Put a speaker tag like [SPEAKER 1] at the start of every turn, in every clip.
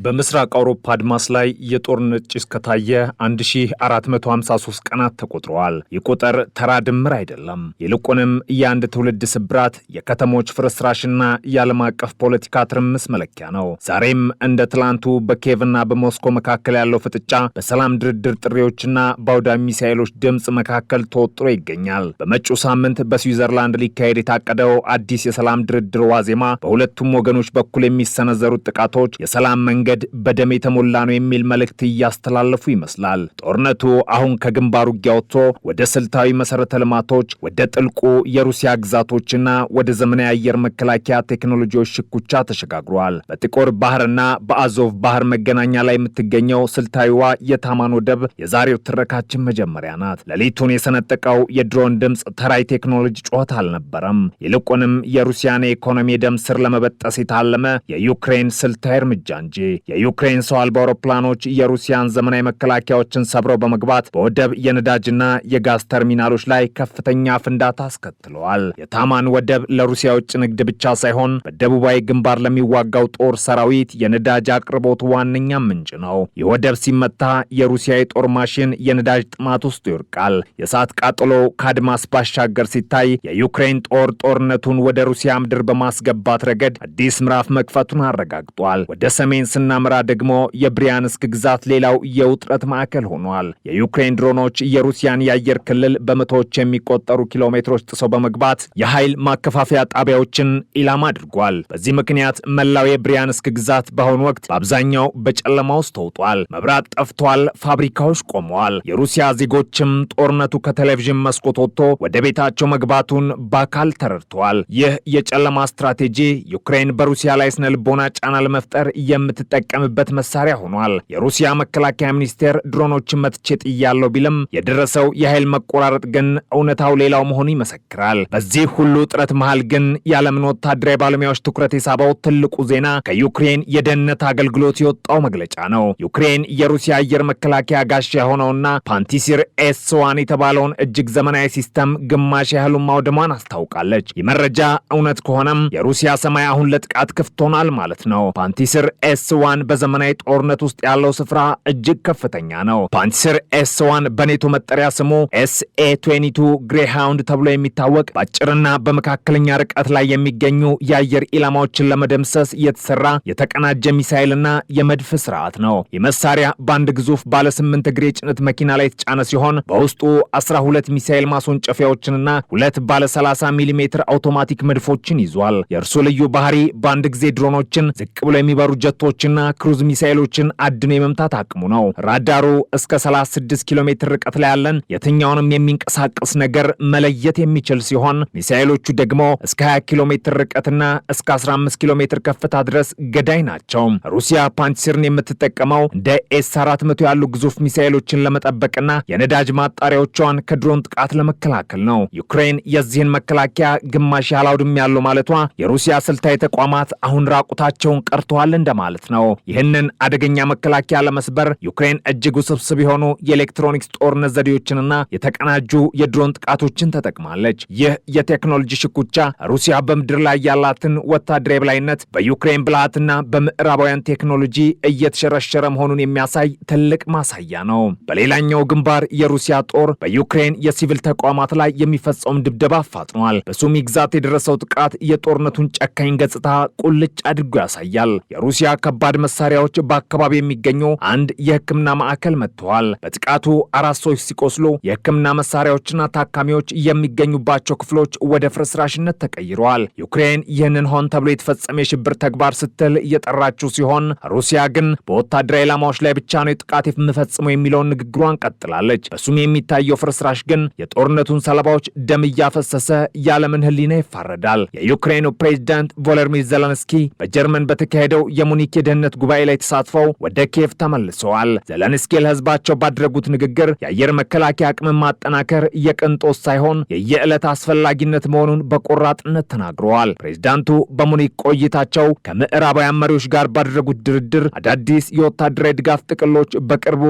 [SPEAKER 1] በምስራቅ አውሮፓ አድማስ ላይ የጦርነት ጭስ ከታየ 1453 ቀናት ተቆጥረዋል። ይህ ቁጥር ተራ ድምር አይደለም። ይልቁንም የአንድ ትውልድ ስብራት፣ የከተሞች ፍርስራሽና የዓለም አቀፍ ፖለቲካ ትርምስ መለኪያ ነው። ዛሬም እንደ ትላንቱ በኪየቭና በሞስኮ መካከል ያለው ፍጥጫ በሰላም ድርድር ጥሪዎችና በአውዳሚ ሚሳኤሎች ድምፅ መካከል ተወጥሮ ይገኛል። በመጪው ሳምንት በስዊዘርላንድ ሊካሄድ የታቀደው አዲስ የሰላም ድርድር ዋዜማ በሁለቱም ወገኖች በኩል የሚሰነዘሩት ጥቃቶች የሰላም መንገድ በደም የተሞላ ነው የሚል መልእክት እያስተላለፉ ይመስላል። ጦርነቱ አሁን ከግንባር ውጊያ ወጥቶ ወደ ስልታዊ መሰረተ ልማቶች፣ ወደ ጥልቁ የሩሲያ ግዛቶችና ወደ ዘመናዊ አየር መከላከያ ቴክኖሎጂዎች ሽኩቻ ተሸጋግሯል። በጥቁር ባህርና በአዞቭ ባህር መገናኛ ላይ የምትገኘው ስልታዊዋ የታማን ወደብ የዛሬው ትረካችን መጀመሪያ ናት። ሌሊቱን የሰነጠቀው የድሮን ድምፅ ተራይ ቴክኖሎጂ ጩኸት አልነበረም። ይልቁንም የሩሲያን የኢኮኖሚ ደም ስር ለመበጠስ የታለመ የዩክሬን ስልታዊ እርምጃ እንጂ። የዩክሬን ሰው አልባ አውሮፕላኖች የሩሲያን ዘመናዊ መከላከያዎችን ሰብረው በመግባት በወደብ የነዳጅና የጋዝ ተርሚናሎች ላይ ከፍተኛ ፍንዳታ አስከትለዋል። የታማን ወደብ ለሩሲያ ውጭ ንግድ ብቻ ሳይሆን በደቡባዊ ግንባር ለሚዋጋው ጦር ሰራዊት የነዳጅ አቅርቦት ዋነኛ ምንጭ ነው። ይህ ወደብ ሲመታ የሩሲያ የጦር ማሽን የነዳጅ ጥማት ውስጥ ይወድቃል። የእሳት ቃጠሎ ከአድማስ ባሻገር ሲታይ የዩክሬን ጦር ጦርነቱን ወደ ሩሲያ ምድር በማስገባት ረገድ አዲስ ምዕራፍ መክፈቱን አረጋግጧል። ወደ ሰሜን ስናምራ ደግሞ የብሪያንስክ ግዛት ሌላው የውጥረት ማዕከል ሆኗል። የዩክሬን ድሮኖች የሩሲያን የአየር ክልል በመቶዎች የሚቆጠሩ ኪሎ ሜትሮች ጥሰው በመግባት የኃይል ማከፋፈያ ጣቢያዎችን ኢላማ አድርጓል። በዚህ ምክንያት መላው የብሪያንስክ ግዛት በአሁኑ ወቅት በአብዛኛው በጨለማ ውስጥ ተውጧል። መብራት ጠፍቷል። ፋብሪካዎች ቆመዋል። የሩሲያ ዜጎችም ጦርነቱ ከቴሌቪዥን መስኮት ወጥቶ ወደ ቤታቸው መግባቱን በአካል ተረድተዋል። ይህ የጨለማ ስትራቴጂ ዩክሬን በሩሲያ ላይ ስነ ልቦና ጫና ለመፍጠር የምትጠቀምበት መሳሪያ ሆኗል። የሩሲያ መከላከያ ሚኒስቴር ድሮኖችን መትቼ ጥያለሁ ቢልም የደረሰው የኃይል መቆራረጥ ግን እውነታው ሌላው መሆኑ ይመሰክራል። በዚህ ሁሉ ጥረት መሃል ግን የዓለምን ወታደራዊ ባለሙያዎች ትኩረት የሳበው ትልቁ ዜና ከዩክሬን የደህንነት አገልግሎት የወጣው መግለጫ ነው። ዩክሬን የሩሲያ አየር መከላከያ ጋሻ የሆነውና ፓንቲሲር ኤስ1 የተባለውን እጅግ ዘመናዊ ሲስተም ግማሽ ያህሉን ማውደሟን አስታውቃለች። የመረጃ እውነት ከሆነም የሩሲያ ሰማይ አሁን ለጥቃት ክፍት ሆኗል ማለት ነው። ፓንቲሲር ኤስ1 በዘመናዊ ጦርነት ውስጥ ያለው ስፍራ እጅግ ከፍተኛ ነው። ፓንቲሲር ኤስ1 በኔቶ መጠሪያ ስሙ SA-22 ግሬሃውንድ ተብሎ የሚታወቅ በአጭርና በመካከለኛ ርቀት ላይ የሚገኙ የአየር ኢላማዎችን ለመደምሰስ የተሰራ የተቀናጀ ሚሳኤልና የመድፍ ስርዓት ነው። ይህ መሳሪያ በአንድ ግዙፍ ባለ 8 እግር የጭነት መኪና ላይ የተጫነ ሲሆን በውስጡ 12 ሚሳኤል ማስወንጨፊያዎችንና 2 ባለ 30 ሚሜ አውቶማቲክ መድፎችን ይዟል። የእርሱ ልዩ ባህሪ በአንድ ጊዜ ድሮኖችን፣ ዝቅ ብሎ የሚበሩ ጀቶችና ክሩዝ ሚሳኤሎችን አድኖ የመምታት አቅሙ ነው። ራዳሩ እስከ 36 ኪሎ ሜትር ርቀት ላይ ያለን የትኛውንም የሚንቀሳቀስ ነገር መለየት የሚችል ሲሆን ሚሳኤሎቹ ደግሞ እስከ 20 ኪሎ ሜትር ርቀትና እስከ 15 ኪሎ ሜትር ከፍታ ድረስ ገዳይ ናቸው። ሩሲያ ፓንቲሲርን የምትጠቀመው እንደ ኤስ-400 ያሉ ግዙፍ ሚሳኤሎችን ለመጠበቅና የነዳጅ ማጣሪያዎቿን ከድሮን ጥቃት ለመከላከል ነው። ዩክሬን የዚህን መከላከያ ግማሽ ያህል አውድሜያለሁ ማለቷ የሩሲያ ስልታዊ ተቋማት አሁን ራቁታቸውን ቀርተዋል እንደማለት ነው። ይህንን አደገኛ መከላከያ ለመስበር ዩክሬን እጅግ ውስብስብ የሆኑ የኤሌክትሮኒክስ ጦርነት ዘዴዎችንና የተቀናጁ የድሮን ጥቃቶችን ተጠቅማለች። ይህ የቴክኖሎጂ ሽኩቻ ሩሲያ በምድር ላይ ያላትን ወታደራዊ የበላይነት በዩክሬን ብልሃትና በምዕራባውያን ቴክኖሎጂ እየተሸረሸረ መሆኑን የሚያሳይ ትልቅ ማሳያ ነው። በሌላኛው ግንባር የሩሲያ ጦር በዩክሬን የሲቪል ተቋማት ላይ የሚፈጸውን ድብደባ አፋጥኗል። በሱሚ ግዛት የደረሰው ጥቃት የጦርነቱን ጨካኝ ገጽታ ቁልጭ አድርጎ ያሳያል። የሩሲያ ከባድ መሳሪያዎች በአካባቢ የሚገኙ አንድ የሕክምና ማዕከል መጥተዋል። በጥቃቱ 4 ሰዎች ሲቆስሉ የሕክምና መሳሪያዎችና ታካሚዎች የሚገኙባቸው ክፍሎች ወደ ፍርስራሽነት ተቀይረዋል። ዩክሬን ይህንን ሆን ተብሎ የተፈጸመ የሽብር ተግባር ስትል እየጠራችው ሲሆን ሩሲያ ግን በወታደራዊ ኢላማዎች ላይ ብቻ ነው ጥቃት የምፈጽመው የሚለውን ንግግሯን ቀጥላለች። በሱም የሚታየው ፍርስራሽ ግን የጦርነቱን ሰለባዎች ደም እያፈሰሰ የዓለምን ሕሊና ይፋረዳል። የዩክሬኑ ፕሬዝዳንት ቮሎዲሚር ዜሌንስኪ በጀርመን በተካሄደው የሙኒክ የደህንነት ጉባኤ ላይ ተሳትፈው ወደ ኪየቭ ተመልሰዋል። ዜሌንስኪ ለህዝባቸው ባደረጉት ንግግር የአየር መከላከያ አቅምን ማጠናከር የቅንጦት ሳይሆን የየዕለት አስፈላጊነት መሆኑን በቆራጥነት ተናግረዋል። ፕሬዝዳንቱ በሙኒክ ቆይታቸው ከምዕራባውያን መሪዎች ጋር ባደረጉት ድርድር አዳዲስ የወታደራዊ ድጋፍ ጥቅሎች በቅርቡ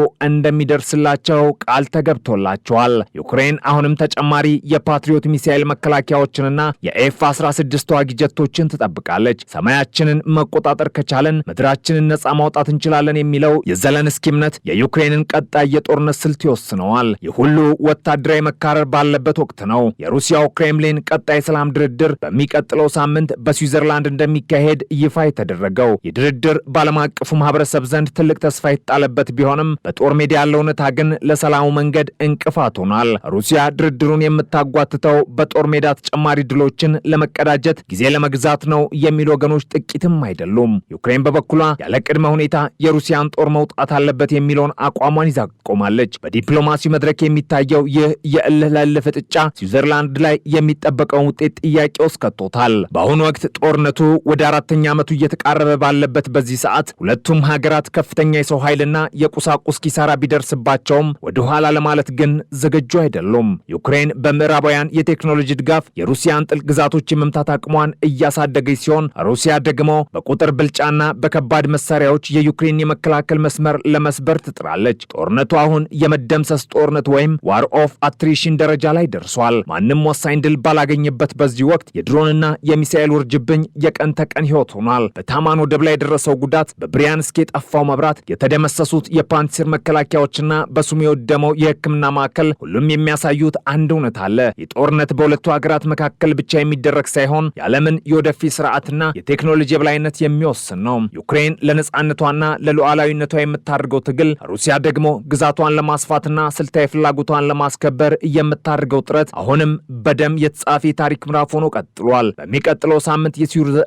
[SPEAKER 1] እንደሚደርስላቸው ቃል ተገብቶላቸዋል። ዩክሬን አሁንም ተጨማሪ የፓትሪዮት ሚሳኤል መከላከያዎችንና የኤፍ-16 ተዋጊ ጀቶችን ትጠብቃለች። ሰማያችንን መቆጣጠር ከቻለን ምድራችን ራሳችንን ነጻ ማውጣት እንችላለን የሚለው የዘለንስኪ እምነት የዩክሬንን ቀጣይ የጦርነት ስልት ይወስነዋል። ይህ ሁሉ ወታደራዊ መካረር ባለበት ወቅት ነው የሩሲያው ክሬምሊን ቀጣይ ሰላም ድርድር በሚቀጥለው ሳምንት በስዊዘርላንድ እንደሚካሄድ ይፋ የተደረገው። የድርድር በዓለም አቀፉ ማህበረሰብ ዘንድ ትልቅ ተስፋ የተጣለበት ቢሆንም በጦር ሜዳ ያለው እውነታ ግን ለሰላሙ መንገድ እንቅፋት ሆኗል። ሩሲያ ድርድሩን የምታጓትተው በጦር ሜዳ ተጨማሪ ድሎችን ለመቀዳጀት ጊዜ ለመግዛት ነው የሚሉ ወገኖች ጥቂትም አይደሉም። ዩክሬን በበኩሏ ያለ ቅድመ ሁኔታ የሩሲያን ጦር መውጣት አለበት የሚለውን አቋሟን ይዛ ቆማለች። በዲፕሎማሲው መድረክ የሚታየው ይህ የእልህ ለእልህ ፍጥጫ ስዊዘርላንድ ላይ የሚጠበቀውን ውጤት ጥያቄ ውስጥ ከቶታል። በአሁኑ ወቅት ጦርነቱ ወደ አራተኛ ዓመቱ እየተቃረበ ባለበት በዚህ ሰዓት ሁለቱም ሀገራት ከፍተኛ የሰው ኃይልና የቁሳቁስ ኪሳራ ቢደርስባቸውም ወደ ኋላ ለማለት ግን ዝግጁ አይደሉም። ዩክሬን በምዕራባውያን የቴክኖሎጂ ድጋፍ የሩሲያን ጥልቅ ግዛቶች የመምታት አቅሟን እያሳደገች ሲሆን ሩሲያ ደግሞ በቁጥር ብልጫና በከባድ መሳሪያዎች የዩክሬን የመከላከል መስመር ለመስበር ትጥራለች። ጦርነቱ አሁን የመደምሰስ ጦርነት ወይም ዋር ኦፍ አትሪሽን ደረጃ ላይ ደርሷል። ማንም ወሳኝ ድል ባላገኘበት በዚህ ወቅት የድሮንና የሚሳኤል ውርጅብኝ የቀን ተቀን ህይወት ሆኗል። በታማን ወደብ ላይ የደረሰው ጉዳት፣ በብሪያንስክ የጠፋው መብራት፣ የተደመሰሱት የፓንትሲር መከላከያዎችና በሱም የወደመው የሕክምና ማዕከል ሁሉም የሚያሳዩት አንድ እውነት አለ። የጦርነት በሁለቱ ሀገራት መካከል ብቻ የሚደረግ ሳይሆን የዓለምን የወደፊት ስርዓትና የቴክኖሎጂ የበላይነት የሚወስን ነው። ዩክሬን ለነጻነቷና ለሉዓላዊነቷ የምታደርገው ትግል፣ ሩሲያ ደግሞ ግዛቷን ለማስፋትና ስልታዊ ፍላጎቷን ለማስከበር የምታደርገው ጥረት አሁንም በደም የተጻፈ ታሪክ ምዕራፍ ሆኖ ቀጥሏል። በሚቀጥለው ሳምንት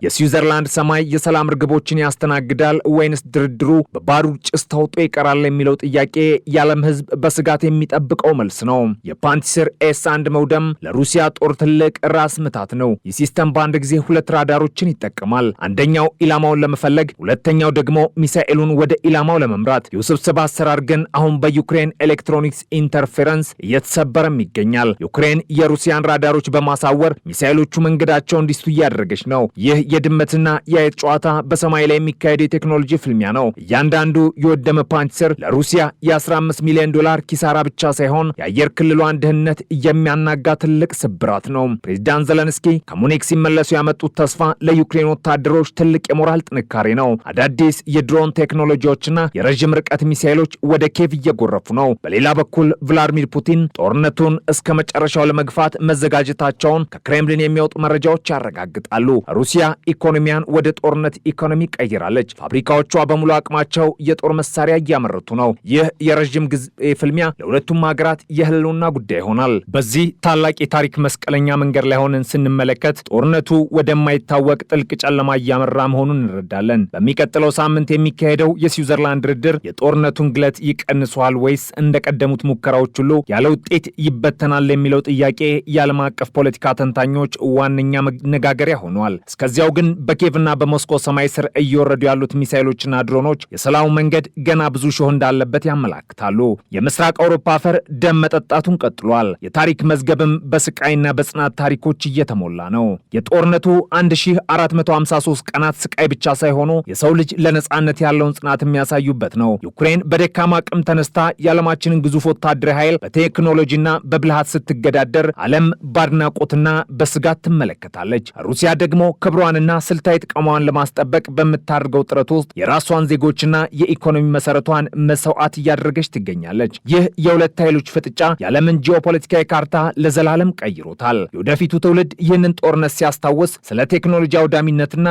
[SPEAKER 1] የስዊዘርላንድ ሰማይ የሰላም ርግቦችን ያስተናግዳል ወይንስ ድርድሩ በባሩድ ጭስ ተውጦ ይቀራል የሚለው ጥያቄ የዓለም ሕዝብ በስጋት የሚጠብቀው መልስ ነው። የፓንትሲር ኤስ1 መውደም ለሩሲያ ጦር ትልቅ ራስ ምታት ነው። ይህ ሲስተም በአንድ ጊዜ ሁለት ራዳሮችን ይጠቀማል። አንደኛው ኢላማውን ለመፈለግ፣ ሁለተኛው ደግሞ ሚሳኤሉን ወደ ኢላማው ለመምራት። የውስብስብ አሰራር ግን አሁን በዩክሬን ኤሌክትሮኒክስ ኢንተርፌረንስ እየተሰበረም ይገኛል። ዩክሬን የሩሲያን ራዳሮች በማሳወር ሚሳኤሎቹ መንገዳቸው እንዲስቱ እያደረገች ነው። ይህ የድመትና የአይጥ ጨዋታ በሰማይ ላይ የሚካሄድ የቴክኖሎጂ ፍልሚያ ነው። እያንዳንዱ የወደመ ፓንትሲር ለሩሲያ የ15 ሚሊዮን ዶላር ኪሳራ ብቻ ሳይሆን የአየር ክልሏን ደህንነት የሚያናጋ ትልቅ ስብራት ነው። ፕሬዚዳንት ዘለንስኪ ከሙኒክ ሲመለሱ ያመጡት ተስፋ ለዩክሬን ወታደሮች ትልቅ የሞራል ጥንካሬ ነው። አዳዲስ የድሮን ቴክኖሎጂዎችና የረዥም ርቀት ሚሳኤሎች ወደ ኬቭ እየጎረፉ ነው። በሌላ በኩል ቭላድሚር ፑቲን ጦርነቱን እስከ መጨረሻው ለመግፋት መዘጋጀታቸውን ከክሬምሊን የሚወጡ መረጃዎች ያረጋግጣሉ። ሩሲያ ኢኮኖሚያን ወደ ጦርነት ኢኮኖሚ ቀይራለች። ፋብሪካዎቿ በሙሉ አቅማቸው የጦር መሳሪያ እያመረቱ ነው። ይህ የረዥም ጊዜ ፍልሚያ ለሁለቱም ሀገራት የህልውና ጉዳይ ይሆናል። በዚህ ታላቅ የታሪክ መስቀለኛ መንገድ ላይ ሆነን ስንመለከት ጦርነቱ ወደማይታወቅ ጥልቅ ጨለማ እያመራ መሆኑን እንረዳለን። በሚቀጥለው ሳምንት የሚካሄደው የስዊዘርላንድ ድርድር የጦርነቱን ግለት ይቀንሷል ወይስ እንደቀደሙት ሙከራዎች ሁሉ ያለ ውጤት ይበተናል የሚለው ጥያቄ የዓለም አቀፍ ፖለቲካ ተንታኞች ዋነኛ መነጋገሪያ ሆኗል። እስከዚያው ግን በኬቭና በሞስኮ ሰማይ ስር እየወረዱ ያሉት ሚሳኤሎችና ድሮኖች የሰላሙ መንገድ ገና ብዙ ሾህ እንዳለበት ያመላክታሉ። የምስራቅ አውሮፓ አፈር ደም መጠጣቱን ቀጥሏል። የታሪክ መዝገብም በስቃይና በጽናት ታሪኮች እየተሞላ ነው። የጦርነቱ 1453 ቀናት ስቃይ ብቻ ሳይሆኑ የሰው ልጅ ለነጻነት ያለውን ጽናት የሚያሳዩበት ነው። ዩክሬን በደካማ አቅም ተነስታ የዓለማችንን ግዙፍ ወታደራዊ ኃይል በቴክኖሎጂና በብልሃት ስትገዳደር ዓለም በአድናቆትና በስጋት ትመለከታለች። ሩሲያ ደግሞ ክብሯንና ስልታዊ ጥቅሟን ለማስጠበቅ በምታደርገው ጥረት ውስጥ የራሷን ዜጎችና የኢኮኖሚ መሰረቷን መስዋዕት እያደረገች ትገኛለች። ይህ የሁለት ኃይሎች ፍጥጫ የዓለምን ጂኦፖለቲካዊ ካርታ ለዘላለም ቀይሮታል። የወደፊቱ ትውልድ ይህንን ጦርነት ሲያስታውስ ስለ ቴክኖሎጂ አውዳሚነትና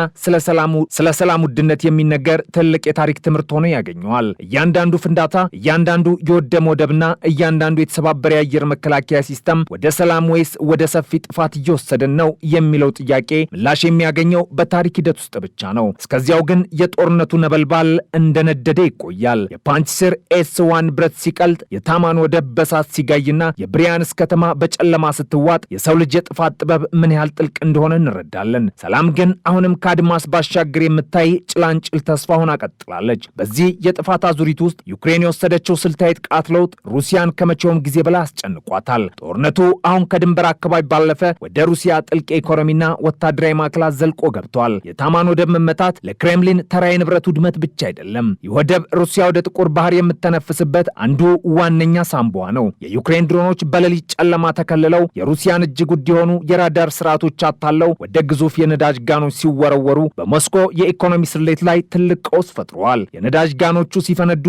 [SPEAKER 1] ስለ ሰላም ውድነት የሚነገር ትልቅ የታሪክ ትምህርት ሆኖ ያገኘዋል። እያንዳንዱ ፍንዳታ፣ እያንዳንዱ የወደመ ወደብና እያንዳንዱ የተሰባበረ የአየር መከላከያ ሲስተም ወደ ሰላም ወይስ ወደ ሰፊ ጥፋት እየወሰደን ነው የሚለው ጥያቄ ምላሽ የሚያገኘው በታሪክ ሂደት ውስጥ ብቻ ነው። እስከዚያው ግን የጦርነቱ ነበልባል እንደነደደ ይቆያል። የፓንትሲር ኤስ1 ብረት ሲቀልጥ፣ የታማን ወደብ በሳት ሲጋይና የብሪያንስክ ከተማ በጨለማ ስትዋጥ የሰው ልጅ የጥፋት ጥበብ ምን ያህል ጥልቅ እንደሆነ እንረዳለን። ሰላም ግን አሁንም ከአድማስ ባሻገር የምታይ ጭላንጭል ተስፋ ሆና ቀጥላለች። በዚህ የጥፋት አዙሪት ውስጥ ዩክሬን የወሰደችው ስልታዊ ጥቃት ለውጥ ሩሲያን ከመቼውም ጊዜ በላይ አስጨንቋታል። ጦርነቱ አሁን ከድንበር አካባቢ ባለፈ ወደ ሩሲያ ጥልቅ ኢኮኖሚና ወታደራዊ ማዕከላት ዘልቆ ገብቷል። የታማን ወደብ መመታት ለክሬምሊን ተራ የንብረት ውድመት ብቻ አይደለም። ይህ ወደብ ሩሲያ ወደ ጥቁር ባህር የምተነፍስበት አንዱ ዋነኛ ሳንቧ ነው። የዩክሬን ድሮኖች በሌሊት ጨለማ ተከልለው የሩሲያን እጅግ ውድ የሆኑ የራዳር ስርዓቶች አታለው ወደ ግዙፍ የነዳጅ ጋኖች ሲወረወሩ በሞስኮ የኢኮኖሚ ስሌት ላይ ላይ ትልቅ ቀውስ ፈጥሯል። የነዳጅ ጋኖቹ ሲፈነዱ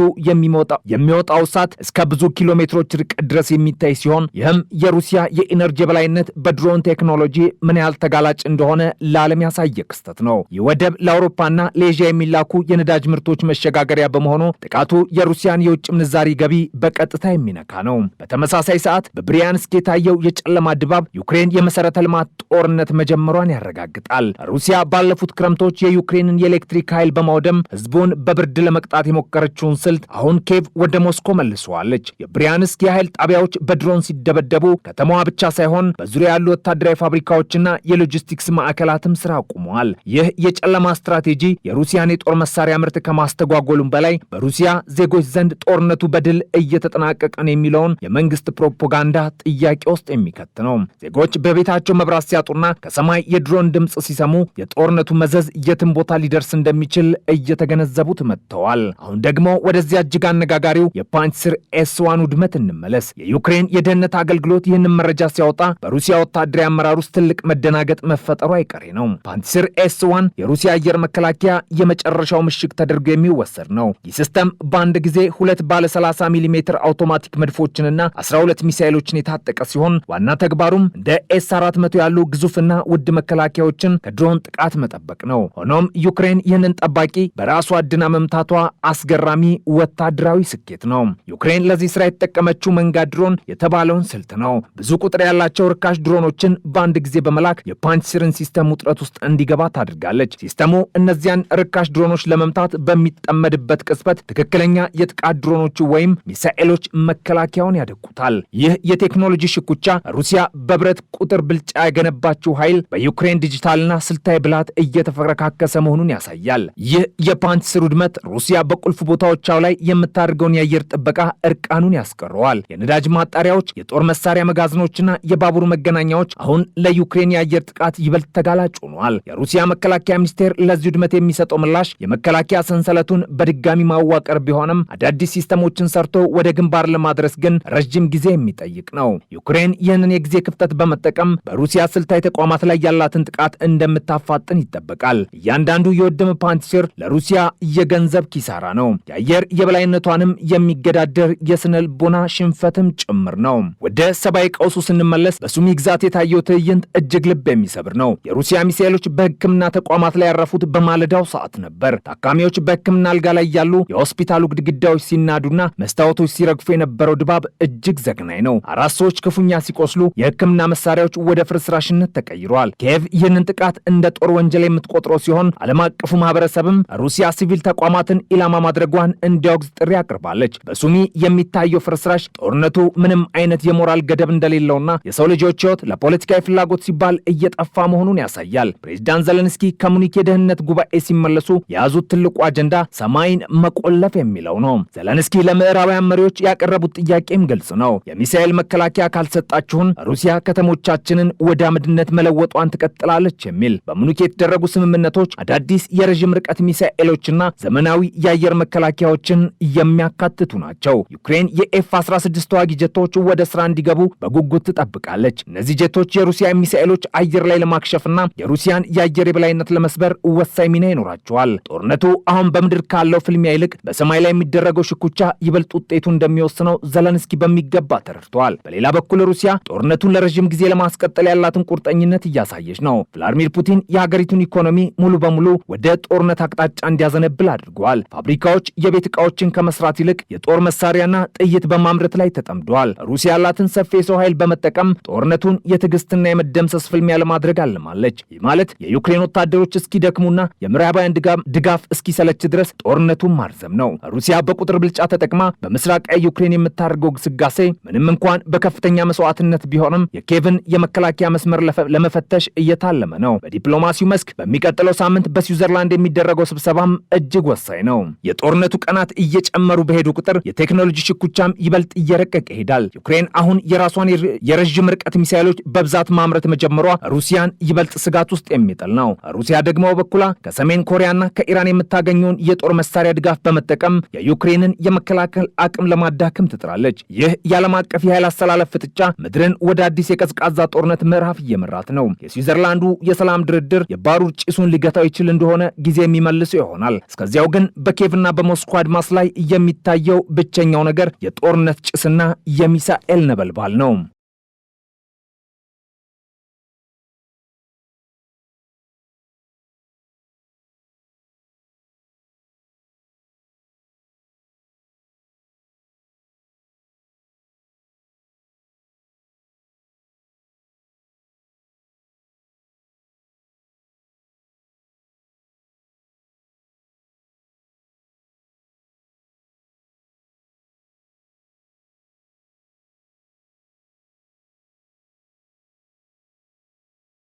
[SPEAKER 1] የሚወጣው እሳት እስከ ብዙ ኪሎ ሜትሮች ርቀት ድረስ የሚታይ ሲሆን ይህም የሩሲያ የኢነርጂ የበላይነት በድሮን ቴክኖሎጂ ምን ያህል ተጋላጭ እንደሆነ ለዓለም ያሳየ ክስተት ነው። ይህ ወደብ ለአውሮፓና ለኤዥያ የሚላኩ የነዳጅ ምርቶች መሸጋገሪያ በመሆኑ ጥቃቱ የሩሲያን የውጭ ምንዛሪ ገቢ በቀጥታ የሚነካ ነው። በተመሳሳይ ሰዓት በብሪያንስክ የታየው የጨለማ ድባብ ዩክሬን የመሰረተ ልማት ጦርነት መጀመሯን ያረጋግጣል። ሩሲያ ባለፉት ክረምቶች የዩክሬንን የኤሌክትሪክ ኃይል በማውደም ህዝቡን በብርድ ለመቅጣት የሞከረችውን ስልት አሁን ኬቭ ወደ ሞስኮ መልሰዋለች። የብሪያንስክ የኃይል ጣቢያዎች በድሮን ሲደበደቡ ከተማዋ ብቻ ሳይሆን በዙሪያ ያሉ ወታደራዊ ፋብሪካዎችና የሎጂስቲክስ ማዕከላትም ስራ አቁመዋል። ይህ የጨለማ ስትራቴጂ የሩሲያን የጦር መሳሪያ ምርት ከማስተጓጎሉም በላይ በሩሲያ ዜጎች ዘንድ ጦርነቱ በድል እየተጠናቀቀ ነው የሚለውን የመንግስት ፕሮፓጋንዳ ጥያቄ ውስጥ የሚከት ነው። ዜጎች በቤታቸው መብራት ሲያጡና ከሰማይ የድሮን ድምፅ ሲሰሙ የጦርነቱ መዘዝ የትም ቦታ ሊደርስ እንደሚችል እየተገነዘቡት መጥተዋል። አሁን ደግሞ ወደዚያ እጅግ አነጋጋሪው የፓንትስር ኤስ1 ውድመት እንመለስ። የዩክሬን የደህንነት አገልግሎት ይህንን መረጃ ሲያወጣ በሩሲያ ወታደራዊ አመራር ውስጥ ትልቅ መደናገጥ መፈጠሩ አይቀሬ ነው። ፓንትስር ኤስ1 የሩሲያ አየር መከላከያ የመጨረሻው ምሽግ ተደርጎ የሚወሰድ ነው። ይህ ሲስተም በአንድ ጊዜ 2 ባለ 30 ሚሜ አውቶማቲክ መድፎችንና 12 ሚሳኤሎችን የታጠቀ ሲሆን ዋና ተግባሩም እንደ ኤስ400 ያሉ ግዙፍና ውድ መከላከያዎችን ከድሮን ጥቃት መጠበቅ ነው። ሆኖም ዩክሬን ይህንን ጠባቂ በራሷ አድና መምታቷ አስገራሚ ወታደራዊ ስኬት ነው። ዩክሬን ለዚህ ስራ የተጠቀመችው መንጋ ድሮን የተባለውን ስልት ነው። ብዙ ቁጥር ያላቸው ርካሽ ድሮኖችን በአንድ ጊዜ በመላክ የፓንትስርን ሲስተም ውጥረት ውስጥ እንዲገባ ታድርጋለች። ሲስተሙ እነዚያን ርካሽ ድሮኖች ለመምታት በሚጠመድበት ቅጽበት ትክክለኛ የጥቃት ድሮኖቹ ወይም ሚሳኤሎች መከላከያውን ያደቁታል። ይህ የቴክኖሎጂ ሽኩቻ ሩሲያ በብረት ቁጥር ብልጫ የገነባችው ኃይል በዩክሬን ዲጂታልና ስልታዊ ብልሃት እየተፈረካከሰ መሆኑን ያሳያል። ይህ የፓንትስር ውድመት ሩሲያ በቁልፍ ቦታዎቿ ላይ የምታደርገውን የአየር ጥበቃ እርቃኑን ያስቀረዋል። የነዳጅ ማጣሪያዎች፣ የጦር መሳሪያ መጋዘኖችና የባቡር መገናኛዎች አሁን ለዩክሬን የአየር ጥቃት ይበልጥ ተጋላጭ ሆኗል። የሩሲያ መከላከያ ሚኒስቴር ለዚህ ውድመት የሚሰጠው ምላሽ የመከላከያ ሰንሰለቱን በድጋሚ ማዋቀር ቢሆንም አዳዲስ ሲስተሞችን ሰርቶ ወደ ግንባር ለማድረስ ግን ረጅም ጊዜ የሚጠይቅ ነው። ዩክሬን ይህንን የጊዜ ክፍተት በመጠቀም በሩሲያ ስልታዊ ተቋማት ላይ ያላትን ጥቃት እንደምታፋጥን ይጠበቃል። እያንዳንዱ የወደመ ፓንትስር ለሩሲያ የገንዘብ ኪሳራ ነው። የአየር የበላይነቷንም የሚገዳደር የስነ ልቦና ሽንፈትም ጭምር ነው። ወደ ሰብአዊ ቀውሱ ስንመለስ በሱሚ ግዛት የታየው ትዕይንት እጅግ ልብ የሚሰብር ነው። የሩሲያ ሚሳኤሎች በሕክምና ተቋማት ላይ ያረፉት በማለዳው ሰዓት ነበር። ታካሚዎች በሕክምና አልጋ ላይ ያሉ፣ የሆስፒታሉ ግድግዳዎች ሲናዱና መስታወቶች ሲረግፉ የነበረው ድባብ እጅግ ዘግናኝ ነው። 4 ሰዎች ክፉኛ ሲቆስሉ፣ የሕክምና መሳሪያዎች ወደ ፍርስራሽነት ተቀይረዋል። ኪየቭ ይህንን ጥቃት እንደ ጦር ወንጀል የምትቆጥረው ሲሆን ዓለም አቀፉ ማህበረሰብም ሩሲያ ሲቪል ተቋማትን ኢላማ ማድረጓን እንዲያወግዝ ጥሪ አቅርባለች። በሱሚ የሚታየው ፍርስራሽ ጦርነቱ ምንም አይነት የሞራል ገደብ እንደሌለውና የሰው ልጆች ሕይወት ለፖለቲካዊ ፍላጎት ሲባል እየጠፋ መሆኑን ያሳያል። ፕሬዝዳንት ዘለንስኪ ከሙኒክ የደህንነት ጉባኤ ሲመለሱ የያዙት ትልቁ አጀንዳ ሰማይን መቆለፍ የሚለው ነው። ዘለንስኪ ለምዕራባውያን መሪዎች ያቀረቡት ጥያቄም ግልጽ ነው። የሚሳኤል መከላከያ ካልሰጣችሁን ሩሲያ ከተሞቻችንን ወደ አመድነት መለወጧን ትቀጥላለች የሚል። በሙኒክ የተደረጉ ስምምነቶች አዳዲስ የረዥም ርቀት ሚሳኤሎችና ዘመናዊ የአየር መከላከያዎችን የሚያካትቱ ናቸው። ዩክሬን የኤፍ-16 ተዋጊ ጀቶች ወደ ስራ እንዲገቡ በጉጉት ትጠብቃለች። እነዚህ ጀቶች የሩሲያ ሚሳኤሎች አየር ላይ ለማክሸፍና የሩሲያን የአየር የበላይነት ለመስበር ወሳኝ ሚና ይኖራቸዋል። ጦርነቱ አሁን በምድር ካለው ፍልሚያ ይልቅ በሰማይ ላይ የሚደረገው ሽኩቻ ይበልጥ ውጤቱ እንደሚወስነው ዘለንስኪ በሚገባ ተረድተዋል። በሌላ በኩል ሩሲያ ጦርነቱን ለረዥም ጊዜ ለማስቀጠል ያላትን ቁርጠኝነት እያሳየች ነው። ቭላዲሚር ፑቲን የሀገሪቱን ኢኮኖሚ ሙሉ በሙሉ ወደ ጦርነት አቅጣጫ እንዲያዘነብል አድርገዋል። ፋብሪካዎች የቤት ዕቃዎችን ከመስራት ይልቅ የጦር መሳሪያና ጥይት በማምረት ላይ ተጠምደዋል። ሩሲያ ያላትን ሰፊ የሰው ኃይል በመጠቀም ጦርነቱን የትዕግስትና የመደምሰስ ፍልሚያ ለማድረግ አልማለች። ይህ ማለት የዩክሬን ወታደሮች እስኪደክሙና የምዕራባውያን ድጋፍ እስኪሰለች ድረስ ጦርነቱን ማርዘም ነው። ሩሲያ በቁጥር ብልጫ ተጠቅማ በምስራቃዊ ዩክሬን የምታደርገው ግስጋሴ ምንም እንኳን በከፍተኛ መስዋዕትነት ቢሆንም የኪየቭን የመከላከያ መስመር ለመፈተሽ እየታለመ ነው። በዲፕሎማሲው መስክ በሚቀጥለው ሳምንት በስዊዘርላንድ የሚደረገው ስብሰባም እጅግ ወሳኝ ነው። የጦርነቱ ቀናት እየጨመሩ በሄዱ ቁጥር የቴክኖሎጂ ሽኩቻም ይበልጥ እየረቀቀ ይሄዳል። ዩክሬን አሁን የራሷን የረዥም ርቀት ሚሳኤሎች በብዛት ማምረት መጀመሯ ሩሲያን ይበልጥ ስጋት ውስጥ የሚጥል ነው። ሩሲያ ደግሞ በበኩሏ ከሰሜን ኮሪያና ከኢራን የምታገኘውን የጦር መሳሪያ ድጋፍ በመጠቀም የዩክሬንን የመከላከል አቅም ለማዳከም ትጥራለች። ይህ የዓለም አቀፍ የኃይል አስተላለፍ ፍጥጫ ምድርን ወደ አዲስ የቀዝቃዛ ጦርነት ምዕራፍ እየመራት ነው። የስዊዘርላንዱ የሰላም ድርድር የባሩድ ጭሱን ሊገታው ይችል እንደሆነ ጊዜ የሚመልሱ ይሆናል። እስከዚያው ግን በኪየቭና በሞስኮ አድማስ ላይ የሚታየው ብቸኛው ነገር የጦርነት ጭስና የሚሳኤል ነበልባል ነው።